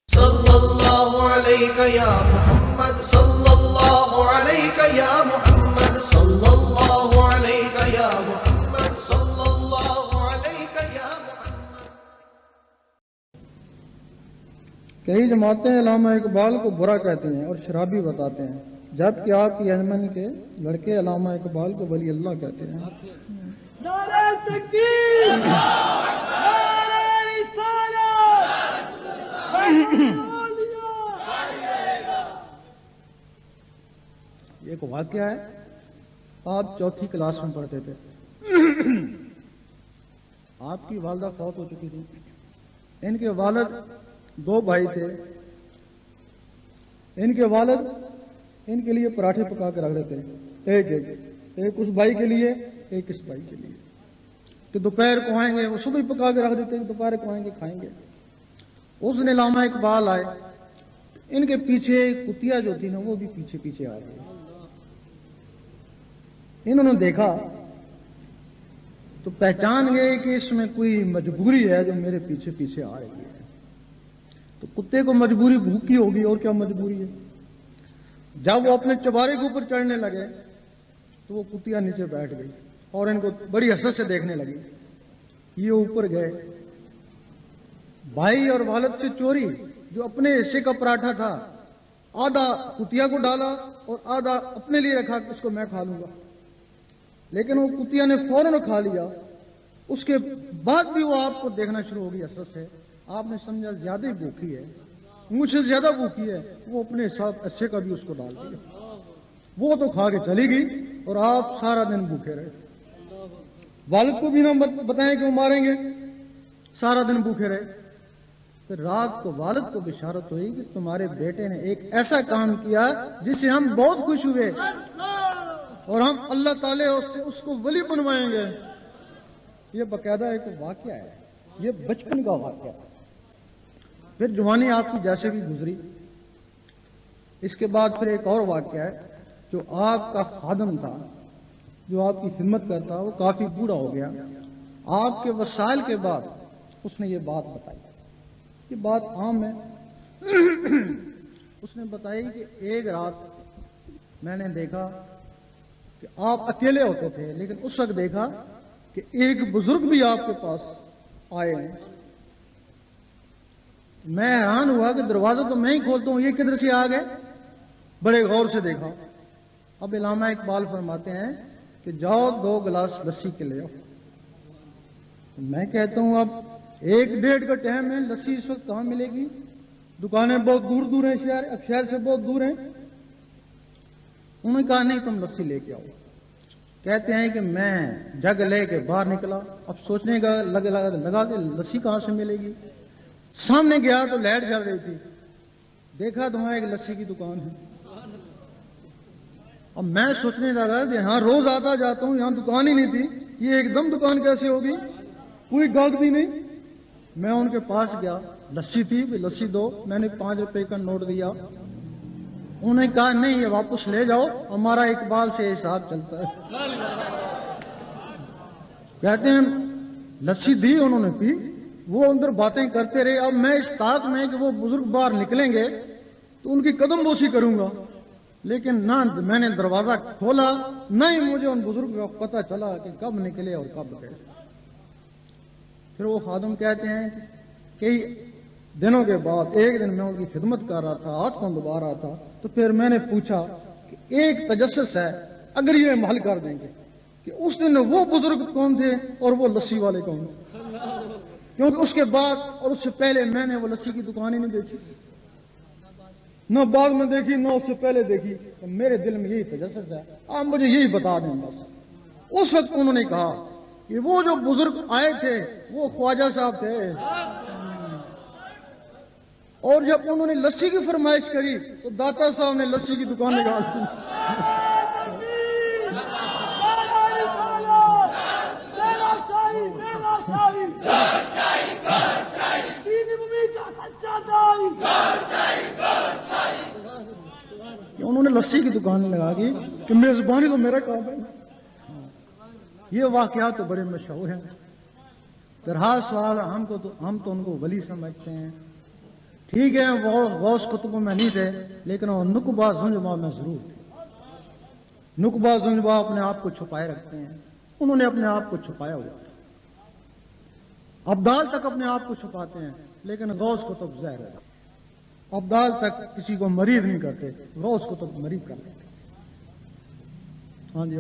صلی اللہ علیہ یا محمد صلی اللہ علیہ یا محمد صلی اللہ علیہ یا محمد صلی اللہ علیہ یا محمد. کئی جماعتیں علامہ اقبال کو برا کہتے ہیں اور شرابی بتاتے ہیں، جبکہ آپ کی انجمن کے لڑکے علامہ اقبال کو ولی اللہ کہتے ہیں. نعرہ تکبیر، نعرہ رسالت، یہ ایک واقعہ ہے. آپ چوتھی کلاس میں پڑھتے تھے، آپ کی والدہ فوت ہو چکی تھی. ان کے والد دو بھائی تھے. ان کے والد ان کے لیے پراٹھے پکا کے رکھ دیتے، ایک اس بھائی کے لیے، ایک اس بھائی کے لیے، کہ دوپہر کو آئیں گے. وہ صبح پکا کے رکھ دیتے کہ دوپہر کو آئیں گے کھائیں گے. اس دن علامہ اقبال آئے، ان کے پیچھے کتیا جو تھی نا وہ بھی پیچھے پیچھے آ گئی. انہوں نے دیکھا تو پہچان گئے کہ اس میں کوئی مجبوری ہے جو میرے پیچھے پیچھے آ رہی ہے. تو کتے کو مجبوری بھوکی ہوگی، اور کیا مجبوری ہے. جب وہ اپنے چوبارے کے اوپر چڑھنے لگے تو وہ کتیا نیچے بیٹھ گئی اور ان کو بڑی حسرت سے دیکھنے لگی. یہ اوپر گئے، بھائی اور والد سے چوری جو اپنے حصے کا پراٹھا تھا آدھا کتیا کو ڈالا اور آدھا اپنے لیے رکھا کہ اس کو میں کھا لوں گا. لیکن وہ کتیا نے فوراً کھا لیا. اس کے بعد بھی وہ آپ کو دیکھنا شروع ہوگی حسرت سے. آپ نے سمجھا زیادہ ہی بھوکی ہے، مجھ سے زیادہ بھوکی ہے. وہ اپنے ساتھ اچھے کا بھی اس کو ڈال دیا. وہ تو کھا کے چلی گئی اور آپ سارا دن بھوکے رہے. والد کو بھی نہ بتائیں کہ وہ ماریں گے، سارا دن بھوکے رہے. پھر رات کو والد کو بشارت ہوئی کہ تمہارے بیٹے نے ایک ایسا کام کیا جس سے ہم بہت خوش ہوئے اور ہم اللہ تعالیٰ اس کو ولی بنوائیں گے. یہ باقاعدہ ایک واقعہ ہے، یہ بچپن کا واقعہ ہے. پھر جوانی آپ کی جیسے بھی گزری. اس کے بعد پھر ایک اور واقعہ ہے. جو آپ کا خادم تھا، جو آپ کی خدمت کرتا، وہ کافی بوڑھا ہو گیا. آپ کے وسائل کے بعد اس نے یہ بات بتائی. یہ بات عام ہے. اس نے بتائی کہ ایک رات میں نے دیکھا کہ آپ اکیلے ہوتے تھے، لیکن اس وقت دیکھا کہ ایک بزرگ بھی آپ کے پاس آئے ہیں. میں حیران ہوا کہ دروازہ تو میں ہی کھولتا ہوں، یہ کدھر سے آ گئے. بڑے غور سے دیکھا. اب علامہ اقبال فرماتے ہیں کہ جاؤ 2 گلاس لسی کے لے آؤ. میں کہتا ہوں اب 1-1.5 کا ٹائم ہے، لسی اس وقت کہاں ملے گی. دکانیں بہت دور دور ہیں، شہر سے بہت دور ہیں. انہوں نے کہا نہیں تم لسی لے کے آؤ. کہتے ہیں کہ میں جگ لے کے باہر نکلا. اب سوچنے کا لگا کہ لسی کہاں سے ملے گی. سامنے گیا تو لائٹ جل رہی تھی. دیکھا تو وہاں ایک لسی کی دکان ہے. اب میں سوچنے لگا کہ ہاں روز آتا جاتا ہوں، یہاں دکان ہی نہیں تھی، یہ ایک دم دکان کیسے ہوگی، کوئی گاہک بھی نہیں. میں ان کے پاس گیا، لسی تھی، لسی دو. میں نے 5 روپے کا نوٹ دیا. انہوں نے کہا نہیں یہ واپس لے جاؤ، ہمارا اقبال سے حساب چلتا ہے. کہتے ہیں لسی دی، انہوں نے پی. وہ اندر باتیں کرتے رہے. اب میں اس طاق میں کہ وہ بزرگ باہر نکلیں گے تو ان کی قدم بوسی کروں گا، لیکن نہ میں نے دروازہ کھولا نہ ہی مجھے ان بزرگ کا پتہ چلا کہ کب نکلے اور کب گئے. پھر وہ خادم کہتے ہیں کئی دنوں کے بعد ایک دن میں ان کی خدمت کر رہا تھا، ہاتھ کو دبا رہا تھا، تو پھر میں نے پوچھا کہ ایک تجسس ہے اگر یہ محل کر دیں گے کہ اس دن وہ بزرگ کون تھے اور وہ لسی والے کون تھے. کیونکہ اس کے بعد اور اس سے پہلے میں نے وہ لسی کی دکان ہی نہیں دیکھی، نہ بعد میں دیکھی نہ اس سے پہلے دیکھی. تو میرے دل میں یہی تجسس ہے، آپ مجھے یہی بتا دیں بس. اس وقت انہوں نے کہا کہ وہ جو بزرگ آئے تھے وہ خواجہ صاحب تھے. اور جب انہوں نے لسی کی فرمائش کری تو داتا صاحب نے لسی کی دکان نکال دی. انہوں نے لسی کی دکان لگا دی کہ میزبانی تو میرا کام ہے. یہ واقعات تو بڑے مشہور ہیں. درحال سوال ہم تو ان کو ولی سمجھتے ہیں. ٹھیک ہے وہ غوث قطب میں نہیں تھے لیکن وہ نقبہ زنجبہ میں ضرور تھے. نقبہ زنجبہ اپنے آپ کو چھپائے رکھتے ہیں، انہوں نے اپنے آپ کو چھپایا ہوا تھا. ابدال تک اپنے آپ کو چھپاتے ہیں لیکن غوث قطب ظاہر ہے. ابدال تک کسی کو مریض نہیں کرتے، غوث قطب مریض کر دیتے. ہاں جی.